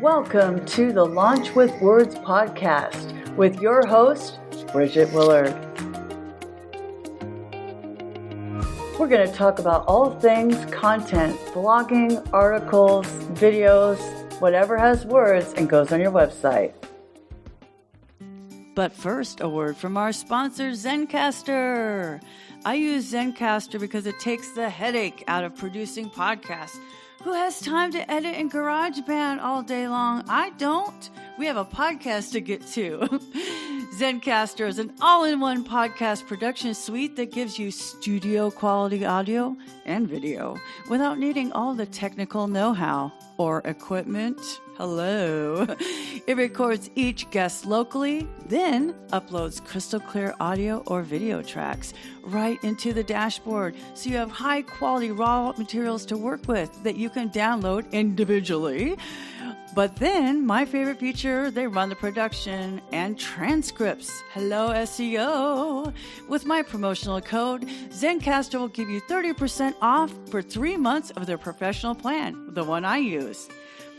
Welcome to the Launch with Words podcast with your host, Bridget Willard. We're going to talk about all things content, blogging, articles, videos, whatever has words and goes on your website. But first, a word from our sponsor, Zencaster. I use Zencaster because it takes the headache out of producing podcasts. Who has time to edit in GarageBand all day long? I don't. We have a podcast to get to. Zencaster is an all-in-one podcast production suite that gives you studio quality audio and video without needing all the technical know-how or equipment. Hello. It records each guest locally, then uploads crystal clear audio or video tracks right into the dashboard, so you have high quality raw materials to work with that you can download individually. But then, my favorite feature, they run the production and transcripts. Hello, SEO. With my promotional code, Zencaster will give you 30% off for 3 months of their professional plan, the one I use.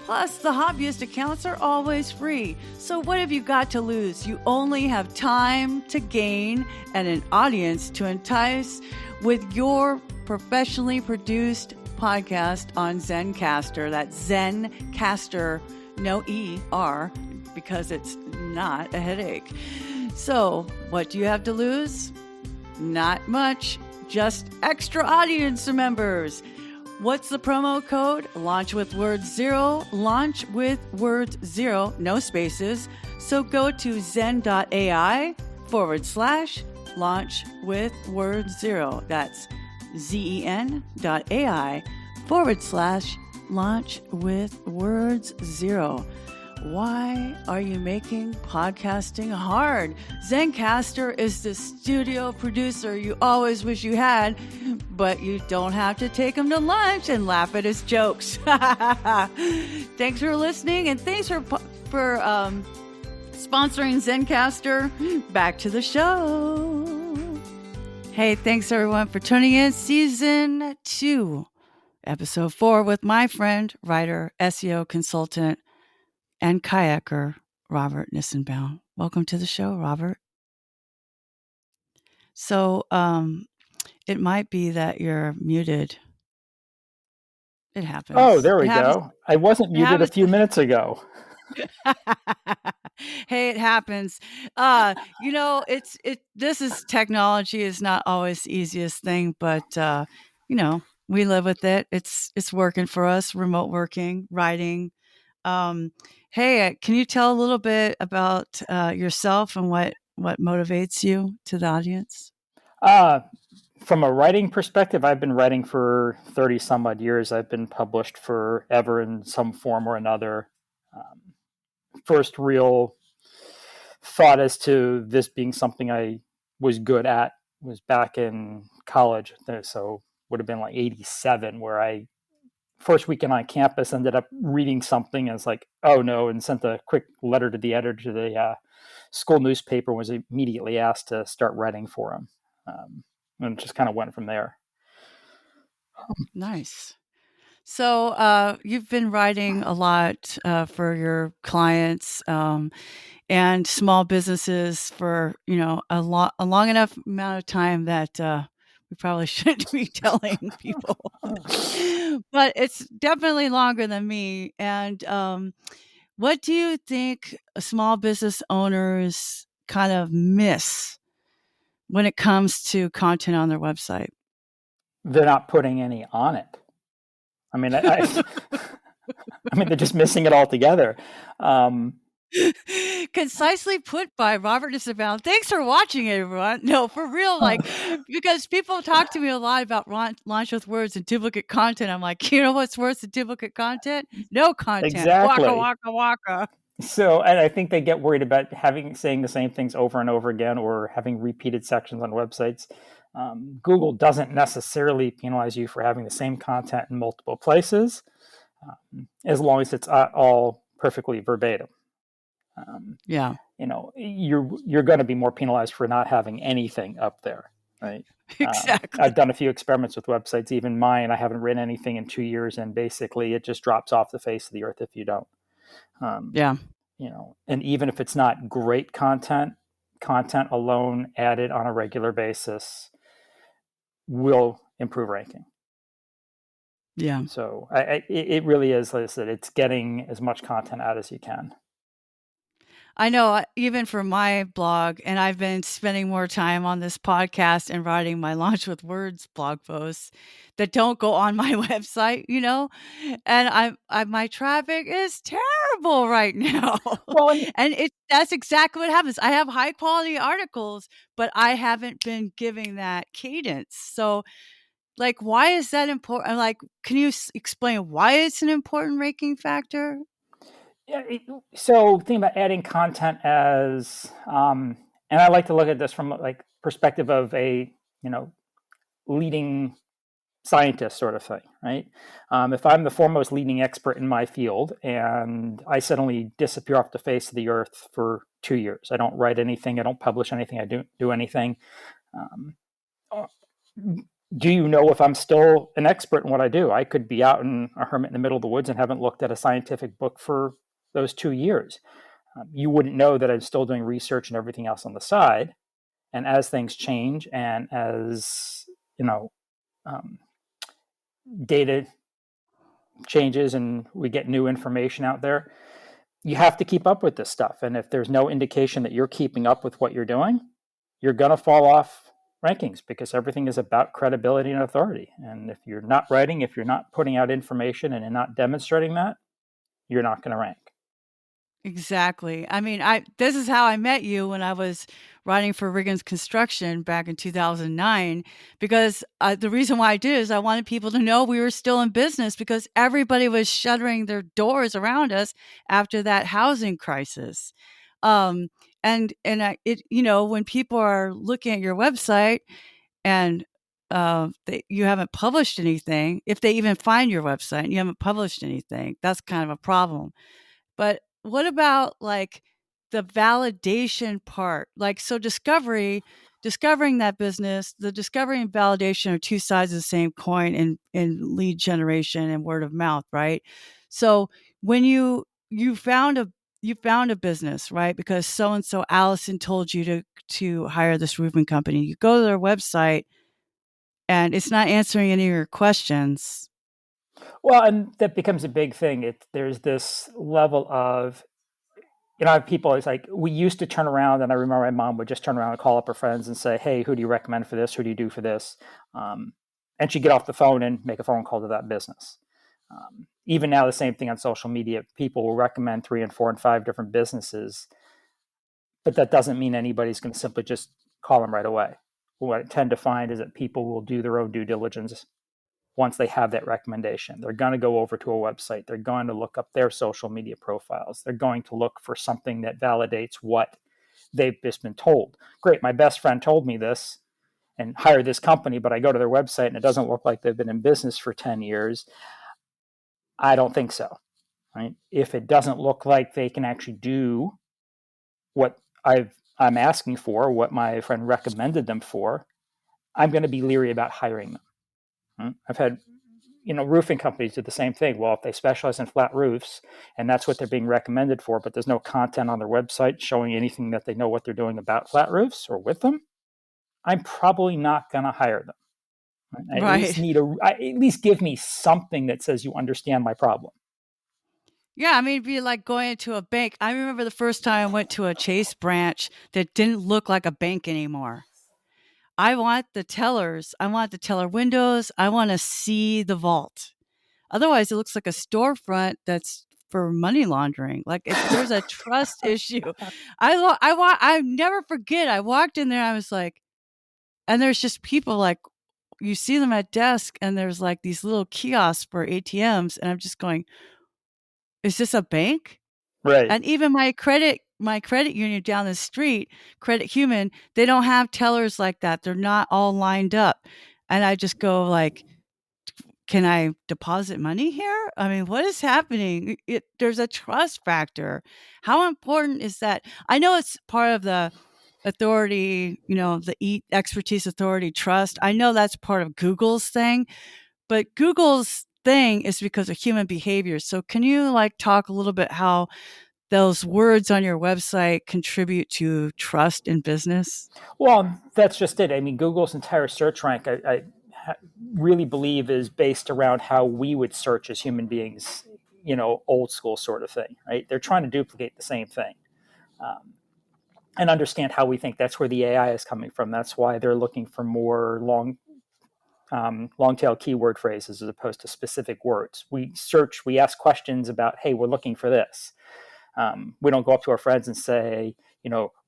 Plus, the hobbyist accounts are always free. So what have you got to lose? You only have time to gain and an audience to entice with your professionally produced podcast on Zencaster. That's Zencaster, no E-R, because it's not a headache. So what do you have to lose? Not much, just extra audience members. What's the promo code? Launch with Words 0. Launch with Words 0. No spaces. So go to zen.ai/launch with Words 0. That's zen.ai/launch with Words 0. Why are you making podcasting hard? Zencaster is the studio producer you always wish you had, but you don't have to take him to lunch and laugh at his jokes. Thanks for listening, and thanks for sponsoring Zencaster. Back to the show. Hey, thanks everyone for tuning in. Season 2, Episode 4 with my friend, writer, SEO consultant, and kayaker, Robert Nissenbaum. Welcome to the show, Robert. So, it might be that you're muted. It happens. Oh, there we go. I wasn't muted a few minutes ago. Hey, it happens. This is technology is not always the easiest thing, but we live with it. It's working for us. Remote working, writing. Hey, can you tell a little bit about yourself and what motivates you to the audience? From a writing perspective, I've been writing for 30 some odd years. I've been published forever in some form or another. First real thought as to this being something I was good at was back in college. So would have been like 87, where I first weekend on campus ended up reading something and was like, oh no, and sent a quick letter to the editor to the school newspaper, was immediately asked to start writing for him. And just kind of went from there. Nice. So you've been writing a lot for your clients and small businesses for a long enough amount of time that we probably shouldn't be telling people, but it's definitely longer than me. And what do you think small business owners kind of miss when it comes to content on their website? They're not putting any on it. I mean, I mean, they're just missing it altogether. Concisely put by Robert Nissenbaum. Thanks for watching, everyone. No, for real, because people talk to me a lot about launch with words and duplicate content. I'm like, you know what's worse than duplicate content? No content. Exactly. Waka, waka, waka. So, and I think they get worried about saying the same things over and over again, or having repeated sections on websites. Google doesn't necessarily penalize you for having the same content in multiple places, as long as it's all perfectly verbatim. Yeah. You're going to be more penalized for not having anything up there, right? Exactly. I've done a few experiments with websites, even mine. I haven't written anything in 2 years, and basically it just drops off the face of the earth if you don't. Um, Yeah. and even if it's not great content, content alone added on a regular basis will improve ranking. Yeah. So it really is, like I said, it's getting as much content out as you can. I know, even for my blog, and I've been spending more time on this podcast and writing my Launch with Words blog posts that don't go on my website, and my traffic is terrible right now. Well, and And that's exactly what happens. I have high quality articles, but I haven't been giving that cadence. So, like, why is that important? Like, can you explain why it's an important ranking factor? yeah, so think about adding content as, and I like to look at this from like perspective of a leading scientist sort of thing, right? If I'm the foremost leading expert in my field and I suddenly disappear off the face of the earth for 2 years, I don't write anything, I don't publish anything, I don't do anything. Um, do you know if I'm still an expert in what I do? I could be out in a hermit in the middle of the woods and haven't looked at a scientific book for those 2 years. You wouldn't know that I'm still doing research and everything else on the side. And as things change and as, um, data changes and we get new information out there, you have to keep up with this stuff. And if there's no indication that you're keeping up with what you're doing, you're going to fall off rankings because everything is about credibility and authority. And if you're not writing, if you're not putting out information and you're not demonstrating that, you're not going to rank. Exactly. I mean, this is how I met you when I was writing for Riggins Construction back in 2009, because the reason why I did is I wanted people to know we were still in business because everybody was shuttering their doors around us after that housing crisis. Um, when people are looking at your website and you haven't published anything, if they even find your website and you haven't published anything, that's kind of a problem. But what about, like, the validation part? Like, so discovering that business, the discovery and validation are two sides of the same coin in lead generation and word of mouth, right? So when you found a business, right? Because so and so Allison told you to hire this roofing company. You go to their website and it's not answering any of your questions. Well, and that becomes a big thing. There's this level of, people, it's like we used to turn around, and I remember my mom would just turn around and call up her friends and say, "Hey, who do you recommend for this? Who do you do for this?" And she'd get off the phone and make a phone call to that business. Even now, the same thing on social media. People will recommend 3 and 4 and 5 different businesses, but that doesn't mean anybody's going to simply just call them right away. What I tend to find is that people will do their own due diligence once they have that recommendation. They're going to go over to a website. They're going to look up their social media profiles. They're going to look for something that validates what they've just been told. Great, my best friend told me this and hired this company, but I go to their website and it doesn't look like they've been in business for 10 years. I don't think so. Right? If it doesn't look like they can actually do what I'm asking for, what my friend recommended them for, I'm going to be leery about hiring them. I've had roofing companies do the same thing. Well, if they specialize in flat roofs and that's what they're being recommended for, but there's no content on their website showing anything that they know what they're doing about flat roofs or with them, I'm probably not going to hire them. I at least Right. at least give me something that says you understand my problem. Yeah, I mean, it'd be like going into a bank. I remember the first time I went to a Chase branch that didn't look like a bank anymore. I want the tellers. I want the teller windows. I want to see the vault. Otherwise, it looks like a storefront that's for money laundering. Like there's a trust issue. I never forget. I walked in there. I was like, and there's just people like you see them at desk, and there's like these little kiosks for ATMs, and I'm just going, is this a bank? Right. And even my credit union down the street, Credit Human, they don't have tellers like that. They're not all lined up. And I just go like, "Can I deposit money here? I mean, what is happening?" There's a trust factor. How important is that? I know it's part of the authority, expertise authority trust. I know that's part of Google's thing, but Google's thing is because of human behavior. So can you like talk a little bit how those words on your website contribute to trust in business? Well, that's just it. I mean, Google's entire search rank, I really believe, is based around how we would search as human beings, old school sort of thing, right? They're trying to duplicate the same thing. And understand how we think. That's where the AI is coming from. That's why they're looking for more long tail keyword phrases as opposed to specific words. We ask questions about, hey, we're looking for this. We don't go up to our friends and say,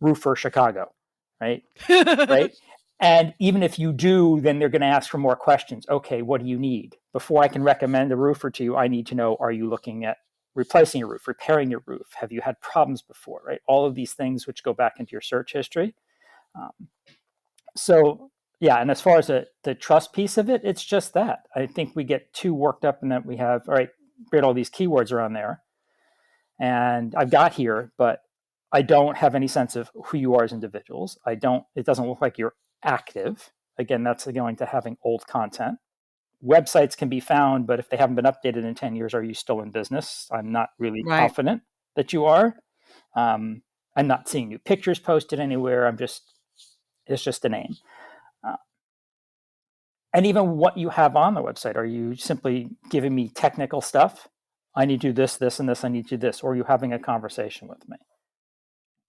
roofer Chicago, right? Right. And even if you do, then they're going to ask for more questions. Okay, what do you need? Before I can recommend a roofer to you, I need to know, are you looking at replacing your roof, repairing your roof? Have you had problems before, right? All of these things which go back into your search history. So yeah, and as far as the trust piece of it, it's just that. I think we get too worked up in that we have, all right, great, all these keywords around there. And I've got here, but I don't have any sense of who you are as individuals. It doesn't look like you're active. Again, that's going to having old content. Websites can be found, but if they haven't been updated in 10 years, are you still in business? I'm not really Right. confident that you are. I'm not seeing new pictures posted anywhere. It's just a name. And even what you have on the website, are you simply giving me technical stuff? I need to do this, this, and this. I need to do this. Or are you having a conversation with me?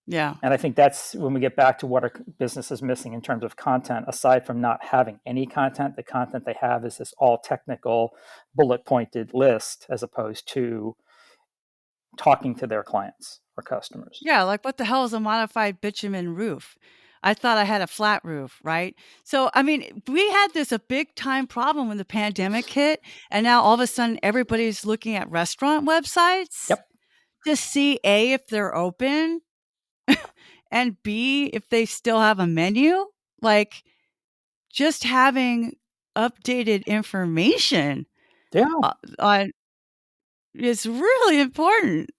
Yeah. And I think that's when we get back to what our business is missing in terms of content. Aside from not having any content, the content they have is this all technical, bullet pointed list as opposed to talking to their clients or customers. Yeah, like what the hell is a modified bitumen roof? I thought I had a flat roof, right? So, I mean, we had this a big time problem when the pandemic hit, and now all of a sudden everybody's looking at restaurant websites Yep. to see A, if they're open, and B, if they still have a menu. Like, just having updated information Yeah. on is really important.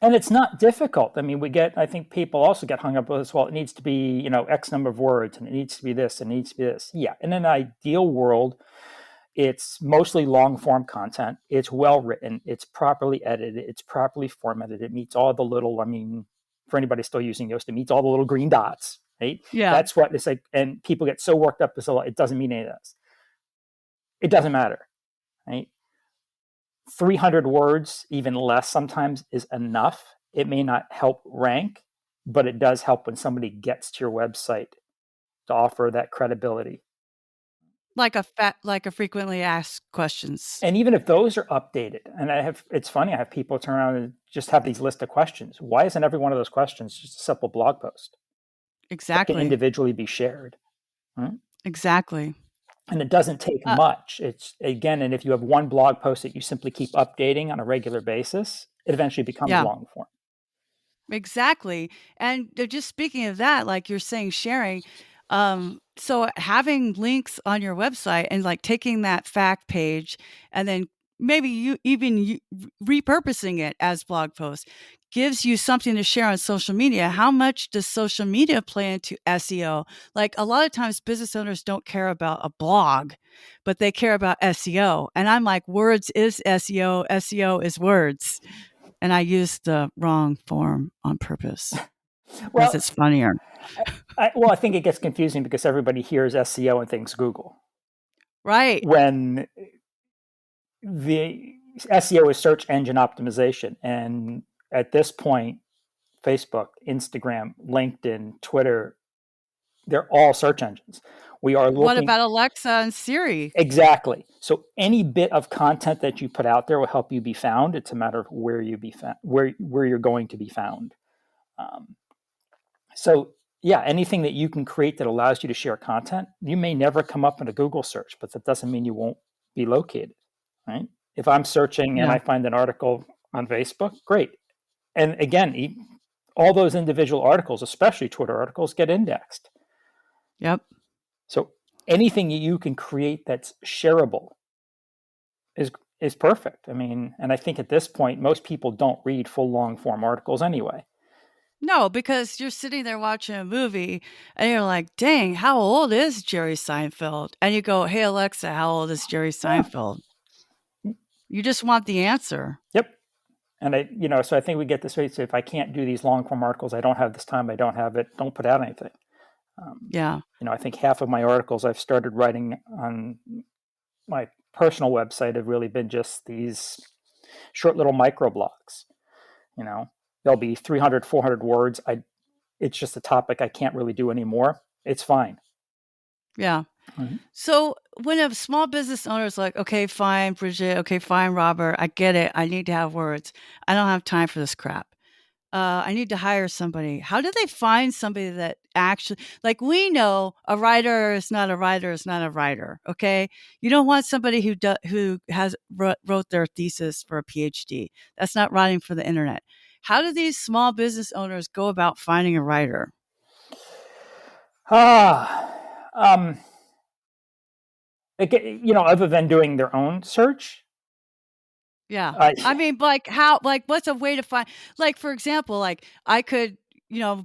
And it's not difficult. I mean, I think people also get hung up with this. Well, it needs to be, X number of words and it needs to be this and it needs to be this. Yeah. In an ideal world, it's mostly long form content. It's well written. It's properly edited. It's properly formatted. It meets all the little, for anybody still using Yoast, it meets all the little green dots, right? Yeah. That's what it's like. And people get so worked up as it doesn't mean any of this. It doesn't matter, right? 300 words, even less sometimes, is enough. It may not help rank, but it does help when somebody gets to your website to offer that credibility. Like a frequently asked questions. And even if those are updated, and it's funny, I have people turn around and just have these list of questions. Why isn't every one of those questions just a simple blog post that can Exactly. individually be shared? Right? Exactly. And it doesn't take much. It's again, and if you have one blog post that you simply keep updating on a regular basis, it eventually becomes Yeah. long form. Exactly. And just speaking of that, like you're saying, sharing, so having links on your website and like taking that fact page and then maybe repurposing it as blog posts gives you something to share on social media. How much does social media play into SEO? Like a lot of times business owners don't care about a blog, but they care about SEO. And I'm like, words is SEO, SEO is words. And I used the wrong form on purpose because it's funnier. I think it gets confusing because everybody hears SEO and thinks Google. Right. When the SEO is search engine optimization. And at this point, Facebook, Instagram, LinkedIn, Twitter, they're all search engines. We are looking. What about Alexa and Siri? Exactly. So any bit of content that you put out there will help you be found. It's a matter of where you be found, where you're going to be found. So yeah, anything that you can create that allows you to share content, you may never come up in a Google search, but that doesn't mean you won't be located, right? If I'm searching and I find an article on Facebook, great. And again, all those individual articles, especially Twitter articles, get indexed. Yep. So anything you can create that's shareable is perfect. I mean, and I think at this point, most people don't read full long form articles anyway. No, because you're sitting there watching a movie and you're like, dang, how old is Jerry Seinfeld? And you go, hey, Alexa, how old is Jerry Seinfeld? You just want the answer. Yep. And so I think we get this way. So if I can't do these long form articles, I don't have this time, I don't have it, don't put out anything. Yeah. I think half of my articles I've started writing on my personal website have really been just these short little micro blogs. There'll be 300, 400 words. It's just a topic I can't really do anymore. It's fine. Yeah. Mm-hmm. So when a small business owner is like, okay, fine, Bridget, okay, fine, Robert, I get it. I need to have words. I don't have time for this crap. I need to hire somebody. How do they find somebody that actually, like, we know a writer is not a writer is not a writer. Okay. You don't want somebody who wrote their thesis for a PhD. That's not writing for the internet. How do these small business owners go about finding a writer? Other than doing their own search. Yeah. I mean, what's a way to find, for example, I could,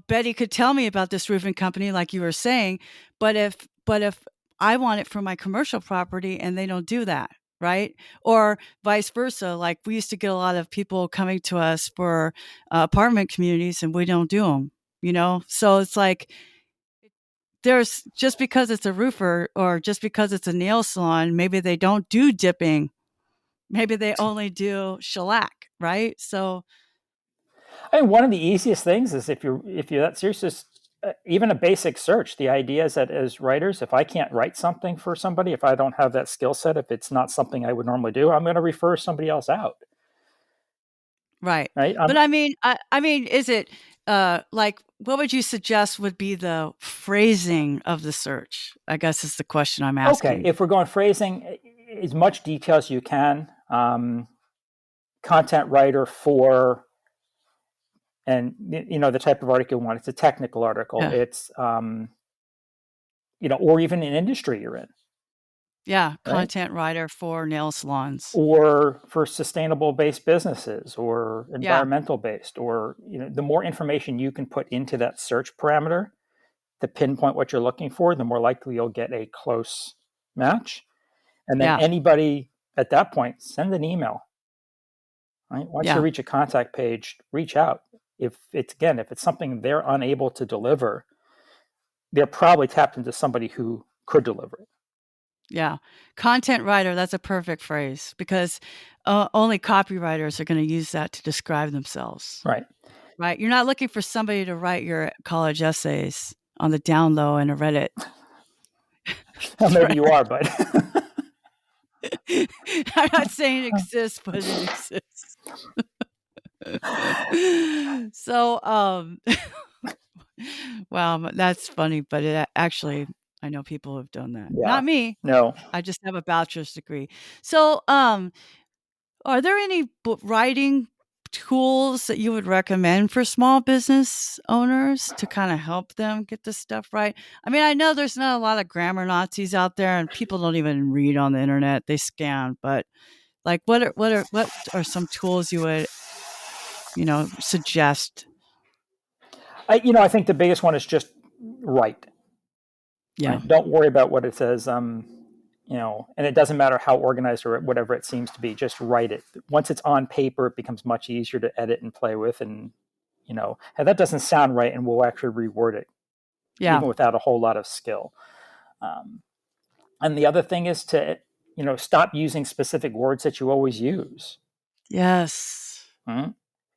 Betty could tell me about this roofing company, like you were saying, but if I want it for my commercial property and they don't do that, right? Or vice versa. Like, we used to get a lot of people coming to us for apartment communities and we don't do them, So it's like, there's, just because it's a roofer or just because it's a nail salon, maybe they don't do dipping. Maybe they only do shellac, right? So, one of the easiest things is if you're that serious, is even a basic search. The idea is that as writers, if I can't write something for somebody, if I don't have that skill set, if it's not something I would normally do, I'm going to refer somebody else out. Right. Right. But I mean, is it what would you suggest would be the phrasing of the search? I guess is the question I'm asking. Okay. If we're going phrasing, as much detail as you can. Content writer for, and the type of article you want. It's a technical article. Yeah. It's or even an industry you're in. Yeah, right? Content writer for nail salons, or for sustainable based businesses, or environmental based, or the more information you can put into that search parameter to pinpoint what you're looking for, the more likely you'll get a close match. And then anybody at that point, send an email. Right? Once you reach a contact page, reach out. If it's something they're unable to deliver, they're probably tapped into somebody who could deliver it. Yeah. Content writer, that's a perfect phrase, because only copywriters are going to use that to describe themselves. Right. Right. You're not looking for somebody to write your college essays on the down low in a Reddit. Well, maybe you are, but I'm not saying it exists, but it exists. So, well, that's funny, but it actually, I know people have done that. Yeah. Not me. No. I just have a bachelor's degree. So, are there any writing tools that you would recommend for small business owners to kind of help them get this stuff right? I mean, I know there's not a lot of grammar Nazis out there, and people don't even read on the internet; they scan. But what are some tools you would suggest? I think the biggest one is just write. Yeah. Right? Don't worry about what it says. And it doesn't matter how organized or whatever it seems to be. Just write it. Once it's on paper, it becomes much easier to edit and play with. And hey, that doesn't sound right, and we'll actually reword it, even without a whole lot of skill. And the other thing is to stop using specific words that you always use. Yes. Mm-hmm.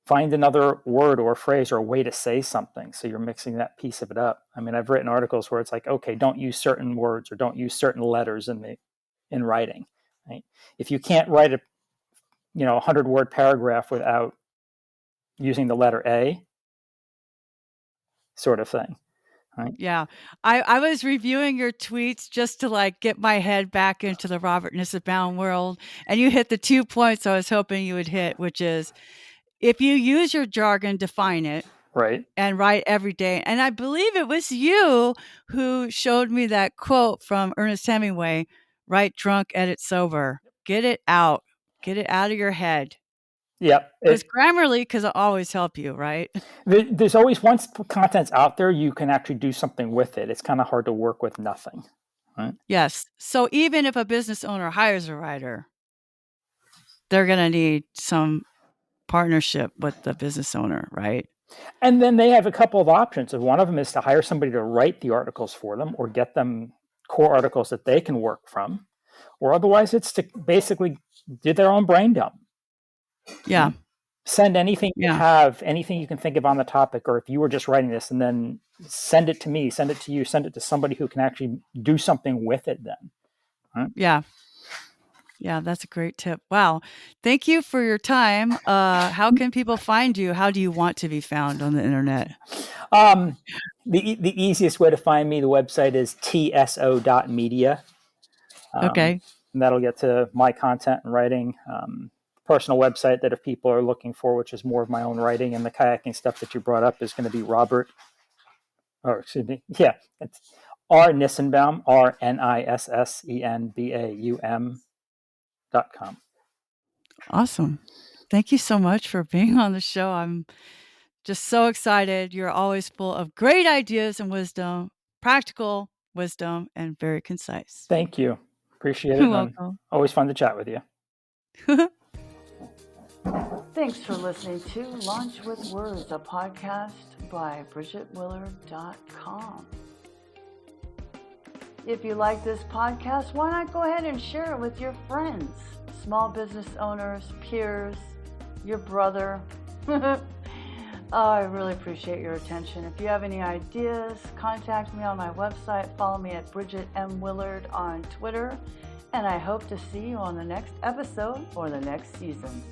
Find another word or phrase or a way to say something, so you're mixing that piece of it up. I mean, I've written articles where it's like, okay, don't use certain words or don't use certain letters in writing. Right? If you can't write a 100-word paragraph without using the letter A, sort of thing. Right? Yeah. I was reviewing your tweets just to get my head back into the Robert Nissenbaum world, and you hit the 2 points I was hoping you would hit, which is, if you use your jargon, define it. Right. And write every day. And I believe it was you who showed me that quote from Ernest Hemingway: write drunk, edit sober. Get it out. Get it out of your head. Yeah. Because Grammarly can always help you, right? There's always, once content's out there, you can actually do something with it. It's kind of hard to work with nothing. Right? Yes. So even if a business owner hires a writer, they're going to need some partnership with the business owner, right? And then they have a couple of options. One of them is to hire somebody to write the articles for them or get them core articles that they can work from. Or otherwise, it's to basically do their own brain dump. Yeah. Send anything you have, anything you can think of on the topic, or if you were just writing this, and then send it to me, send it to you, send it to somebody who can actually do something with it then. Huh? Yeah. Yeah, that's a great tip. Wow. Thank you for your time. How can people find you? How do you want to be found on the internet? The easiest way to find me, the website is tso.media. Okay. And that'll get to my content and writing. Personal website that if people are looking for, which is more of my own writing, and the kayaking stuff that you brought up is going to be it's R Nissenbaum, RNISSENBAUM.com. Awesome. Thank you so much for being on the show. I'm just so excited. You're always full of great ideas and wisdom, practical wisdom, and very concise. Thank you. Appreciate it. You're welcome. Always fun to chat with you. Thanks for listening to Launch with Words, a podcast by BridgetWillard.com. If you like this podcast, why not go ahead and share it with your friends, small business owners, peers, your brother. I really appreciate your attention. If you have any ideas, contact me on my website. Follow me at Bridget M. Willard on Twitter. And I hope to see you on the next episode or the next season.